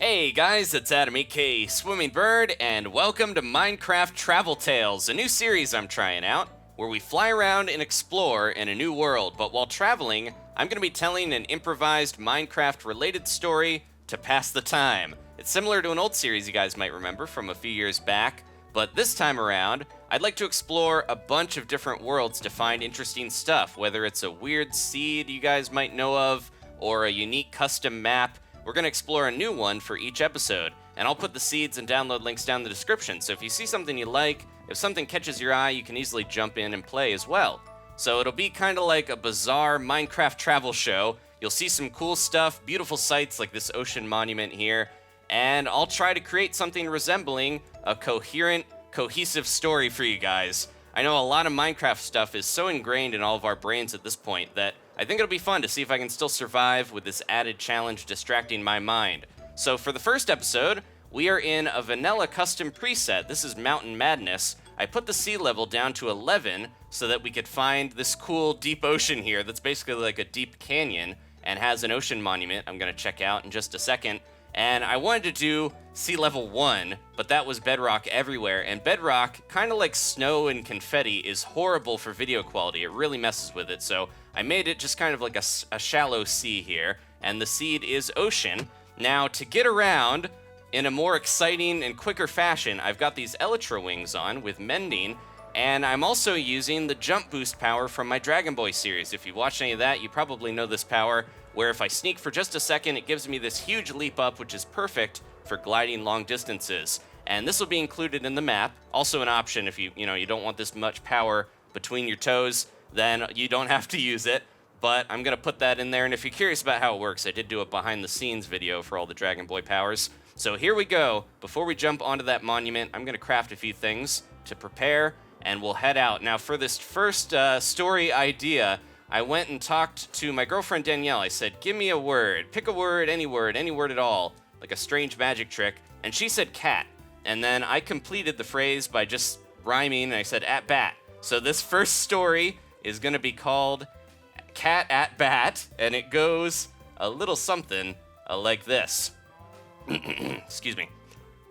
Hey guys, it's Adam aka Swimming Bird, and welcome to Minecraft Travel Tales, a new series I'm trying out, where we fly around and explore in a new world. But while traveling, I'm going to be telling an improvised Minecraft-related story to pass the time. It's similar to an old series you guys might remember from a few years back, but this time around, I'd like to explore a bunch of different worlds to find interesting stuff, whether it's a weird seed you guys might know of, or a unique custom map. We're going to explore a new one for each episode, and I'll put the seeds and download links down in the description, so if you see something you like, if something catches your eye, you can easily jump in and play as well. So it'll be kind of like a bizarre Minecraft travel show. You'll see some cool stuff, beautiful sights like this ocean monument here, and I'll try to create something resembling a coherent, cohesive story for you guys. I know a lot of Minecraft stuff is so ingrained in all of our brains at this point that I think it'll be fun to see if I can still survive with this added challenge distracting my mind. So for the first episode, we are in a vanilla custom preset. This is Mountain Madness. I put the sea level down to 11 so that we could find this cool deep ocean here that's basically like a deep canyon and has an ocean monument I'm going to check out in just a second. And I wanted to do sea level 1, but that was bedrock everywhere. And bedrock, kind of like snow and confetti, is horrible for video quality. It really messes with it. So I made it just kind of like a shallow sea here. And the seed is ocean. Now, to get around in a more exciting and quicker fashion, I've got these elytra wings on with mending. And I'm also using the jump boost power from my Dragon Boy series. If you've watched any of that, you probably know this power, where if I sneak for just a second, it gives me this huge leap up, which is perfect for gliding long distances. And this will be included in the map. Also an option if you don't want this much power between your toes, then you don't have to use it. But I'm going to put that in there, and if you're curious about how it works, I did do a behind-the-scenes video for all the Dragon Boy powers. So here we go. Before we jump onto that monument, I'm going to craft a few things to prepare, and we'll head out. Now, for this first story idea, I went and talked to my girlfriend Danielle. I said, give me a word. Pick a word any word at all, like a strange magic trick. And she said cat. And then I completed the phrase by just rhyming, and I said at bat. So this first story is going to be called Cat at Bat, and it goes a little something like this. Excuse me.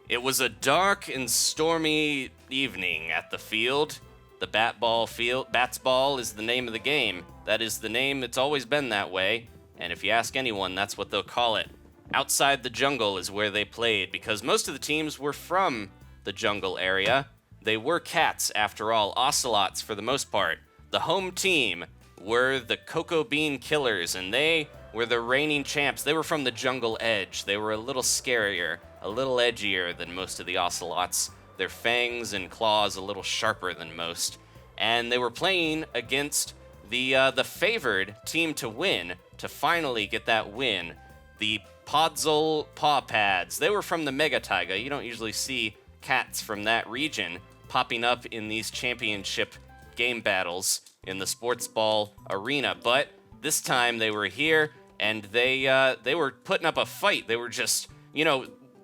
It was a dark and stormy evening at the field. The Bats Ball is the name of the game. That is the name, it's always been that way. And if you ask anyone, that's what they'll call it. Outside the jungle is where they played, because most of the teams were from the jungle area. They were cats, after all, ocelots for the most part. The home team were the Cocoa Bean Killers, and they were the reigning champs. They were from the jungle edge. They were a little scarier, a little edgier than most of the ocelots. Their fangs and claws a little sharper than most. And they were playing against the favored team to win, to finally get that win. The Podzol Paw Pads. They were from the Mega Taiga. You don't usually see cats from that region popping up in these championship game battles in the sports ball arena. But this time they were here, and they were putting up a fight. They were just,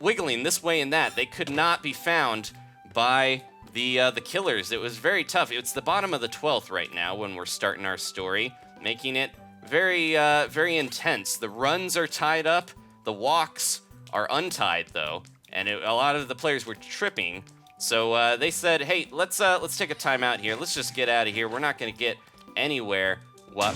wiggling this way and that. They could not be found by the killers. It was very tough. It's the bottom of the 12th right now when we're starting our story, making it very, very intense. The runs are tied up. The walks are untied, though, and a lot of the players were tripping. So they said, hey, let's take a timeout here. Let's just get out of here. We're not going to get anywhere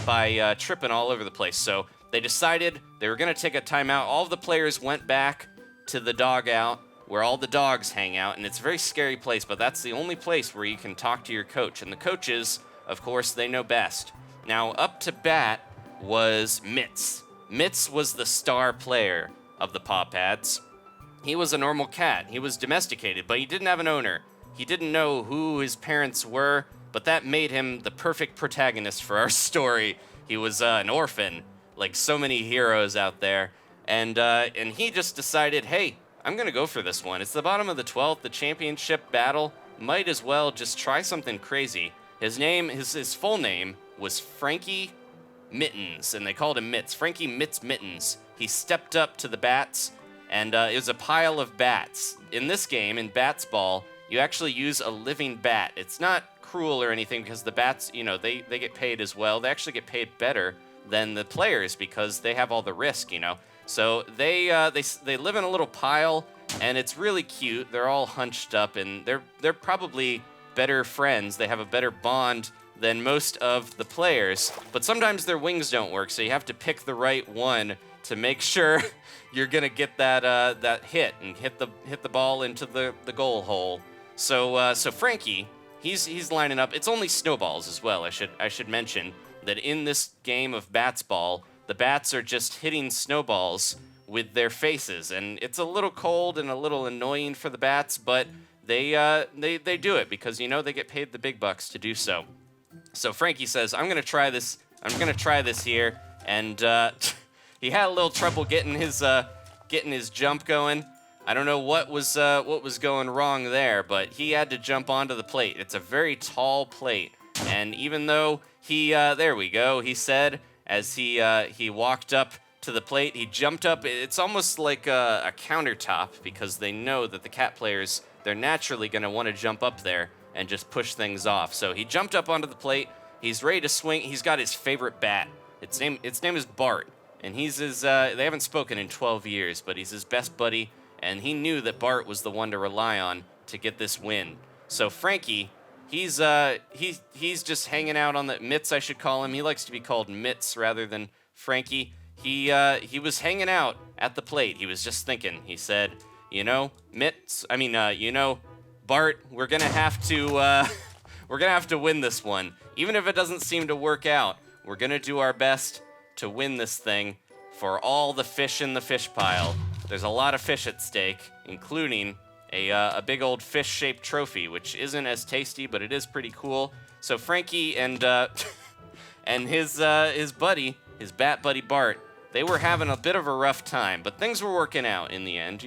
by tripping all over the place. So they decided they were going to take a timeout. All of the players went back to the dugout where all the dogs hang out, and it's a very scary place, but that's the only place where you can talk to your coach. And the coaches, of course, they know best. Now, up to bat was Mitts. Mitts was the star player of the Paw Pads. He was a normal cat. He was domesticated, but he didn't have an owner. He didn't know who his parents were, but that made him the perfect protagonist for our story. He was an orphan, like so many heroes out there. And he just decided, hey, I'm going to go for this one. It's the bottom of the 12th, the championship battle. Might as well just try something crazy. His full name was Franky Mittens, and they called him Mitts. Franky Mittens. He stepped up to the bats, and it was a pile of bats. In this game, in Bats Ball, you actually use a living bat. It's not cruel or anything because the bats, they get paid as well. They actually get paid better than the players because they have all the risk, So they live in a little pile, and it's really cute. They're all hunched up, and they're probably better friends. They have a better bond than most of the players, but sometimes their wings don't work, so you have to pick the right one to make sure you're gonna get that hit and hit the ball into the goal hole. So Franky, he's lining up. It's only snowballs as well. I should mention that in this game of bats ball, the bats are just hitting snowballs with their faces, and it's a little cold and a little annoying for the bats, but they do it because they get paid the big bucks to do so. So Franky says, "I'm gonna try this. I'm gonna try this here," and he had a little trouble getting his jump going. I don't know what was going wrong there, but he had to jump onto the plate. It's a very tall plate, and even though there we go, he said as he walked up to the plate, he jumped up. It's almost like a countertop because they know that the cat players, they're naturally going to want to jump up there and just push things off. So he jumped up onto the plate. He's ready to swing. He's got his favorite bat. Its name is Bart, and he's his. They haven't spoken in 12 years, but he's his best buddy, and he knew that Bart was the one to rely on to get this win. So Franky, he's just hanging out on the Mitts, I should call him. He likes to be called Mitts rather than Franky. He was hanging out at the plate. He was just thinking. He said, Mitts. Bart, we're gonna have to win this one, even if it doesn't seem to work out. We're gonna do our best to win this thing for all the fish in the fish pile. There's a lot of fish at stake, including a big old fish-shaped trophy, which isn't as tasty, but it is pretty cool. So Franky and his buddy, his bat buddy Bart, they were having a bit of a rough time, but things were working out in the end.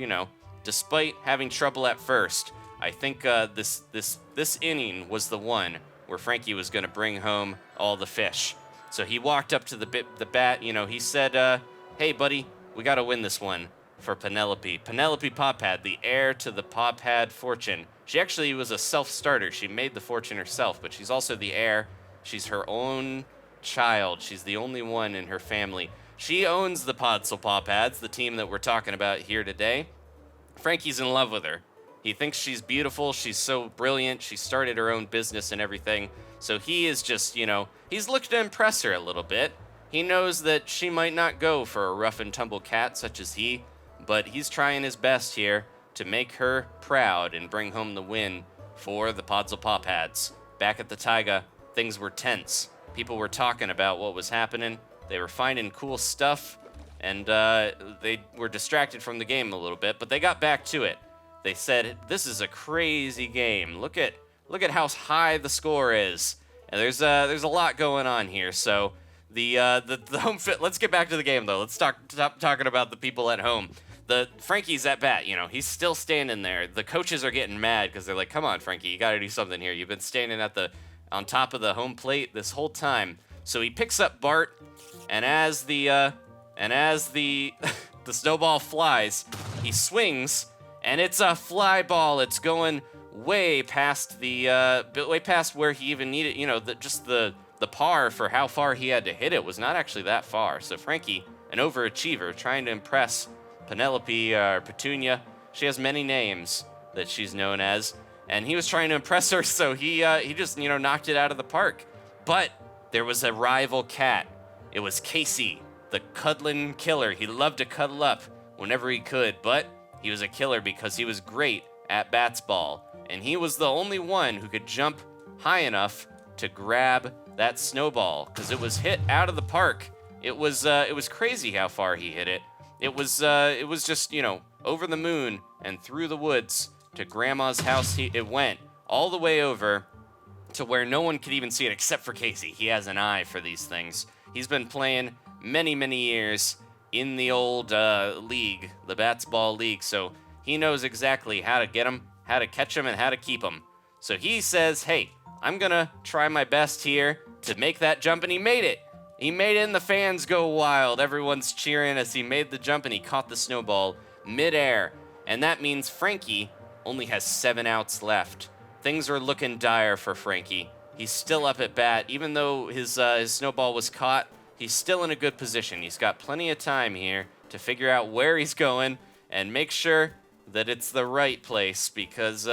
Despite having trouble at first, I think this inning was the one where Franky was going to bring home all the fish. So he walked up to the bat. He said, "Hey, buddy, we got to win this one for Penelope. Penelope Poppad, the heir to the Poppad fortune. She actually was a self-starter. She made the fortune herself, but she's also the heir. She's her own child. She's the only one in her family. She owns the Podsel Poppads, the team that we're talking about here today. Franky's in love with her. He thinks she's beautiful. She's so brilliant. She started her own business and everything. So he is just, he's looking to impress her a little bit. He knows that she might not go for a rough and tumble cat such as he, but he's trying his best here to make her proud and bring home the win for the Podsel Poppads. Back at the Taiga, things were tense. People were talking about what was happening. They were finding cool stuff, and they were distracted from the game a little bit, but they got back to it. They said, "This is a crazy game. Look at how high the score is." And there's a lot going on here. So the home fit. Let's get back to the game though. Let's stop talking about the people at home. The Franky's at bat. He's still standing there. The coaches are getting mad because they're like, "Come on, Franky, you got to do something here. You've been standing on top of the home plate this whole time." So he picks up Bart, and as the the snowball flies, he swings. And it's a fly ball. It's going way past where he even needed. The par for how far he had to hit it was not actually that far. So Franky, an overachiever, trying to impress Penelope or Petunia. She has many names that she's known as, and he was trying to impress her. So he just knocked it out of the park. But there was a rival cat. It was Casey, the cuddling killer. He loved to cuddle up whenever he could, but he was a killer because he was great at bats ball, and he was the only one who could jump high enough to grab that snowball because it was hit out of the park. It was crazy how far he hit it. It was just over the moon and through the woods to Grandma's house. It went all the way over to where no one could even see it except for Casey. He has an eye for these things. He's been playing many years in the old league, the Bats Ball League, so he knows exactly how to get him, how to catch him, and how to keep him. So he says, "Hey, I'm gonna try my best here to make that jump," and he made it. He made it, and the fans go wild. Everyone's cheering as he made the jump, and he caught the snowball midair. And that means Franky only has 7 outs left. Things are looking dire for Franky. He's still up at bat, even though his snowball was caught. He's still in a good position. He's got plenty of time here to figure out where he's going and make sure that it's the right place, because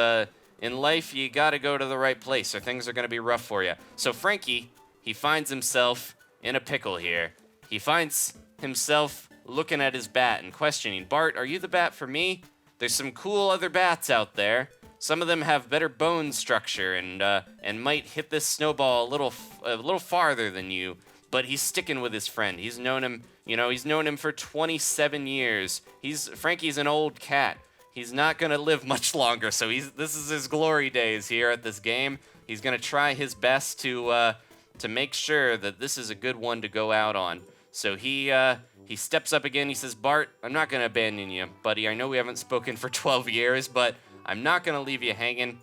in life you gotta go to the right place or things are gonna be rough for you. So Franky, he finds himself in a pickle here. He finds himself looking at his bat and questioning, Bart, are you the bat for me? There's some cool other bats out there. Some of them have better bone structure and might hit this snowball a little farther than you. But he's sticking with his friend. He's known him for 27 years. Franky's an old cat. He's not gonna live much longer. So this is his glory days here at this game. He's gonna try his best to make sure that this is a good one to go out on. So he steps up again. He says, Bart, I'm not gonna abandon you, buddy. I know we haven't spoken for 12 years, but I'm not gonna leave you hanging.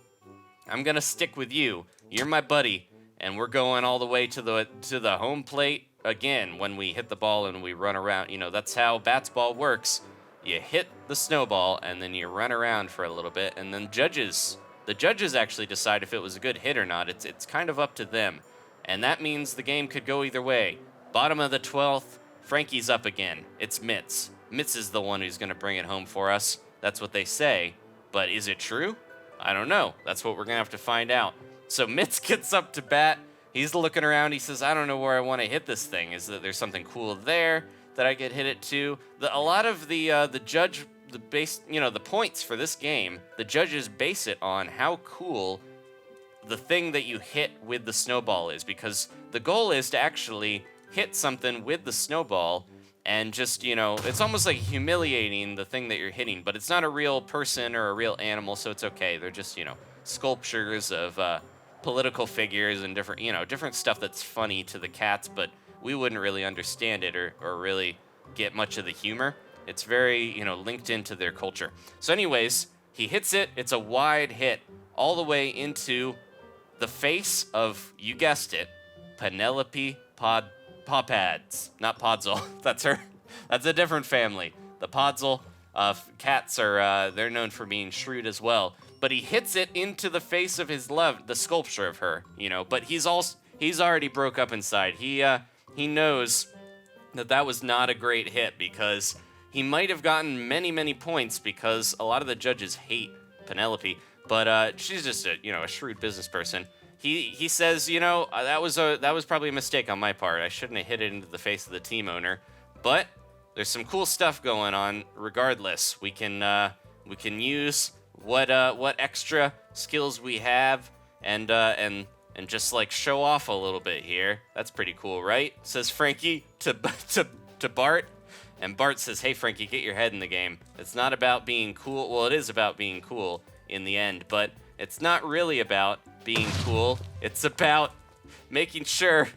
I'm gonna stick with you. You're my buddy, and we're going all the way to the home plate again when we hit the ball and we run around. That's how bats ball works. You hit the snowball and then you run around for a little bit, and then the judges actually decide if it was a good hit or not. It's kind of up to them, and that means the game could go either way. Bottom of the 12th, Franky's up again. It's Mitts. Mitts is the one who's gonna bring it home for us. That's what they say. But is it true? I don't know. That's what we're going to have to find out. So Mitts gets up to bat. He's looking around. He says, I don't know where I want to hit this thing. Is that there's something cool there that I could hit it to? A lot of the points for this game, the judges base it on how cool the thing that you hit with the snowball is, because the goal is to actually hit something with the snowball. And just, it's almost like humiliating the thing that you're hitting, but it's not a real person or a real animal, so it's okay. They're just, sculptures of political figures and different stuff that's funny to the cats, but we wouldn't really understand it or really get much of the humor. It's very, linked into their culture. So anyways, he hits it. It's a wide hit all the way into the face of, you guessed it, Penelope Pawpads, not Podzol. That's her. That's a different family. The Podzol cats are they're known for being shrewd as well. But he hits it into the face of his love, the sculpture of her. But he's already broke up inside. He knows that was not a great hit, because he might have gotten many points, because a lot of the judges hate Penelope. But she's just a shrewd business person. He says, that was probably a mistake on my part. I shouldn't have hit it into the face of the team owner. But there's some cool stuff going on. Regardless, we can use what extra skills we have and just show off a little bit here. That's pretty cool, right? Says Franky to Bart, and Bart says, "Hey Franky, get your head in the game. It's not about being cool. Well, it is about being cool in the end, but it's not really about being cool. It's about making sure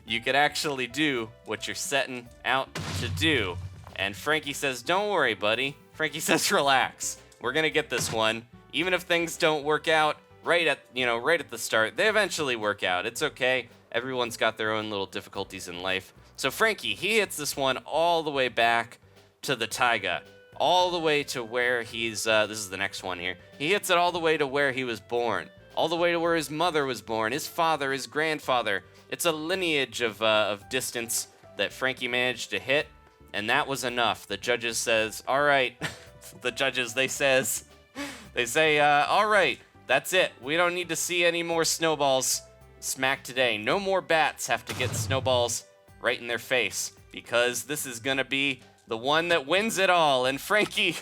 you can actually do what you're setting out to do." And Franky says, "Don't worry, buddy." Franky says, "Relax. We're gonna get this one. Even if things don't work out right at the start, they eventually work out. It's okay. Everyone's got their own little difficulties in life." So Franky, he hits this one all the way back to the taiga, all the way to where he's. This is the next one here. He hits it all the way to where he was born. All the way to where his mother was born, his father, his grandfather. It's a lineage of distance that Franky managed to hit, and that was enough. The judges says, all right. The judges, they say, all right, that's it. We don't need to see any more snowballs smacked today. No more bats have to get snowballs right in their face, because this is gonna be the one that wins it all. And Franky,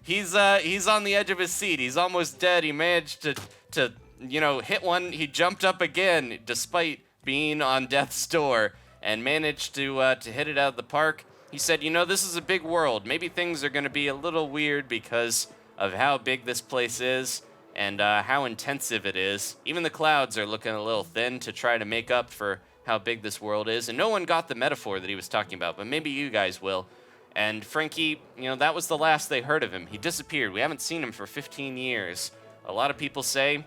he's on the edge of his seat. He's almost dead. He managed to hit one. He jumped up again despite being on death's door, and managed to hit it out of the park. He said, this is a big world. Maybe things are going to be a little weird because of how big this place is and how intensive it is. Even the clouds are looking a little thin to try to make up for how big this world is. And no one got the metaphor that he was talking about, but maybe you guys will. And Franky, that was the last they heard of him. He disappeared. We haven't seen him for 15 years. A lot of people say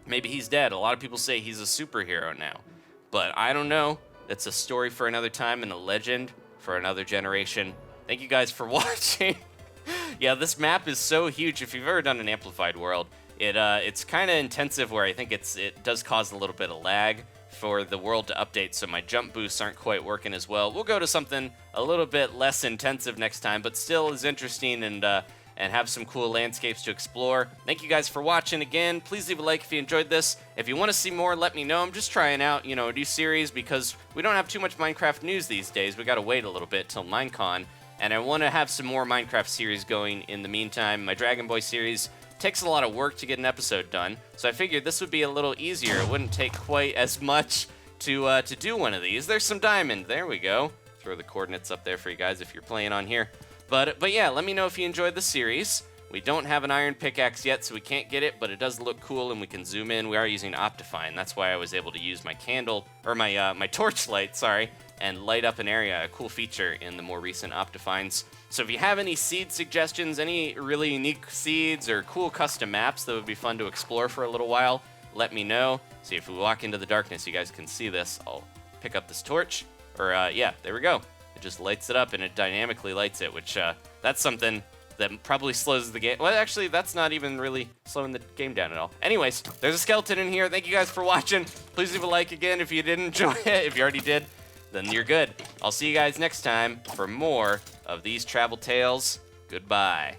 maybe he's dead. A lot of people say he's a superhero now. But I don't know. It's a story for another time and a legend for another generation. Thank you guys for watching. Yeah, this map is so huge. If you've ever done an amplified world, it's kind of intensive, where I think it does cause a little bit of lag for the world to update, so my jump boosts aren't quite working as well. We'll go to something a little bit less intensive next time, but still is interesting and have some cool landscapes to explore. Thank you guys for watching again. Please leave a like if you enjoyed this. If you want to see more, let me know. I'm just trying out, a new series because we don't have too much Minecraft news these days. We got to wait a little bit till Minecon, and I want to have some more Minecraft series going in the meantime. My Dragon Boy series takes a lot of work to get an episode done, so I figured this would be a little easier. It wouldn't take quite as much to do one of these. There's some diamond. There we go. Throw the coordinates up there for you guys if you're playing on here. But yeah, let me know if you enjoyed the series. We don't have an iron pickaxe yet, so we can't get it, but it does look cool, and we can zoom in. We are using Optifine. That's why I was able to use my candle, or my torchlight, sorry, and light up an area, a cool feature in the more recent Optifines. So if you have any seed suggestions, any really unique seeds or cool custom maps that would be fun to explore for a little while, let me know. See, if we walk into the darkness, you guys can see this. I'll pick up this torch, or yeah, there we go. It just lights it up, and it dynamically lights it, which that's something that probably slows the game. Well, actually, that's not even really slowing the game down at all. Anyways, there's a skeleton in here. Thank you guys for watching. Please leave a like again if you didn't enjoy it. If you already did, then you're good. I'll see you guys next time for more of these travel tales. Goodbye.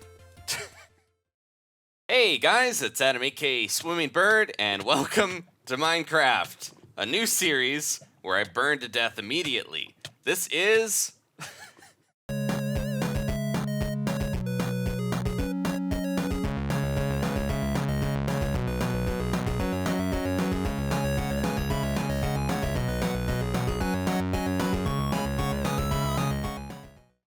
Hey guys, it's Adam, aka Swimming Bird, and welcome to Minecraft, a new series where I burn to death immediately. This is